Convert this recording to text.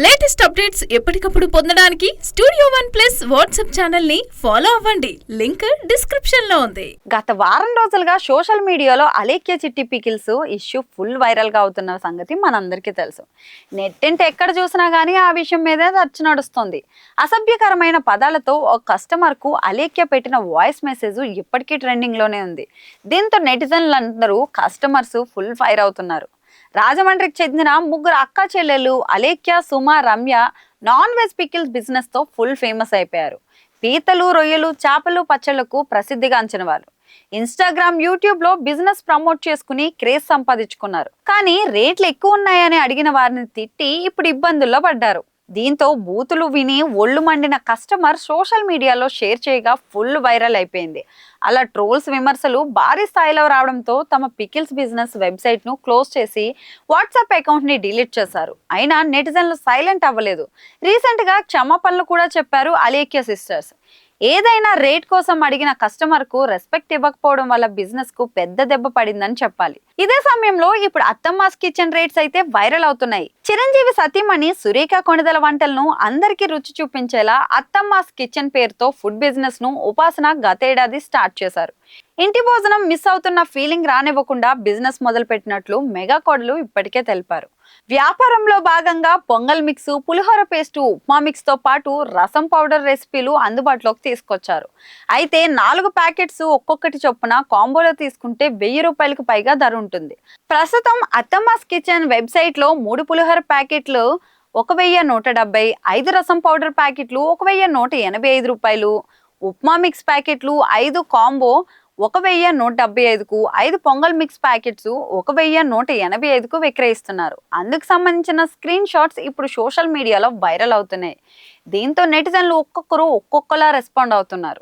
Latest updates ఎప్పటికప్పుడు పొందడానికి studio one plus WhatsApp channel ని ఫాలో అవ్వండి. లింక్ డిస్క్రిప్షన్ లో ఉంది. గత వారం రోజులుగా సోషల్ మీడియాలో అలేఖ్య చిట్టి పికిల్స్ ఇష్యూ ఫుల్ వైరల్ గా అవుతున్న సంగతి మనందరికీ తెలుసు. నెట్టింట ఎక్కడ చూసినా గానీ ఆ విషయం మీదే చర్చ నడుస్తుంది. అసభ్యకరమైన పదాలతో ఒక కస్టమర్ కు అలేఖ్య పెట్టిన వాయిస్ మెసేజ్ ఇప్పటికీ ట్రెండింగ్ లోనే ఉంది. దీంతో నెటిజన్లందరూ కస్టమర్స్ ఫుల్ ఫైర్ అవుతున్నారు. రాజమండ్రికి చెందిన ముగ్గురు అక్క చెల్లెలు Alekhya, Suma, Ramya non veg pickles business తో ఫుల్ ఫేమస్ అయిపోయారు. పీతలు, రొయ్యలు, చేపలు, పచ్చళ్లకు ప్రసిద్ధిగాంచిన వారు. ఇన్స్టాగ్రామ్, యూట్యూబ్ లో బిజినెస్ ప్రమోట్ చేసుకుని క్రేజ్ సంపాదించుకున్నారు. కానీ రేట్లు ఎక్కువ ఉన్నాయని అడిగిన వారిని తిట్టి ఇప్పుడు ఇబ్బందుల్లో పడ్డారు. దీంతో బూతులు విని ఒళ్ళు మండిన కస్టమర్ సోషల్ మీడియాలో షేర్ చేయగా ఫుల్ వైరల్ అయిపోయింది. అలా ట్రోల్స్, విమర్శలు భారీ స్థాయిలో రావడంతో తమ పికిల్స్ బిజినెస్ వెబ్సైట్ ను క్లోజ్ చేసి వాట్సాప్ అకౌంట్ ని డిలీట్ చేశారు. అయినా నెటిజన్లు సైలెంట్ అవ్వలేదు. రీసెంట్ గా క్షమాపణలు కూడా చెప్పారు అలేఖ్య సిస్టర్స్. ఏదైనా రేట్ కోసం అడిగిన కస్టమర్ కు రెస్పెక్ట్ ఇవ్వకపోవడం వల్ల బిజినెస్ కు పెద్ద దెబ్బ పడిందని చెప్పాలి. ఇదే సమయంలో ఇప్పుడు అత్తమ్మాస్ కిచెన్ రేట్స్ అయితే వైరల్ అవుతున్నాయి. చిరంజీవి సతీమణి సురేఖ కొణిదెల వంటలను అందరికీ రుచి చూపించేలా అత్తమ్మాస్ కిచెన్ పేరుతో ఫుడ్ బిజినెస్ ను ఉపాసన గతేడాది స్టార్ట్ చేశారు. ఇంటి భోజనం మిస్ అవుతున్న ఫీలింగ్ రానివ్వకుండా బిజినెస్ మొదలు పెట్టినట్లు మెగా కోడలు ఇప్పటికే తెలిపారు. వ్యాపారంలో భాగంగా పొంగల్ మిక్స్, పులిహోర పేస్టు, ఉప్మా మిక్స్ తో పాటు రసం పౌడర్ రెసిపీలు అందుబాటులోకి తీసుకొచ్చారు. అయితే 4 ప్యాకెట్స్ ఒక్కొక్కటి చొప్పున కాంబోలో తీసుకుంటే 1000 రూపాయలకు పైగా ధర ఉంటుంది. ప్రస్తుతం అత్తమ్మాస్ కిచెన్ వెబ్సైట్ లో 3 పులిహోర ప్యాకెట్లు 1170, 5 రసం పౌడర్ ప్యాకెట్లు 1185 రూపాయలు, ఉప్మా మిక్స్ ప్యాకెట్లు 5 కాంబో 1175కు, 5 పొంగల్ మిక్స్ ప్యాకెట్స్ 1185కు విక్రయిస్తున్నారు. అందుకు సంబంధించిన స్క్రీన్ షాట్స్ ఇప్పుడు సోషల్ మీడియాలో వైరల్ అవుతున్నాయి. దీంతో నెటిజన్లు ఒక్కొక్కరు ఒక్కొక్కలా రెస్పాండ్ అవుతున్నారు.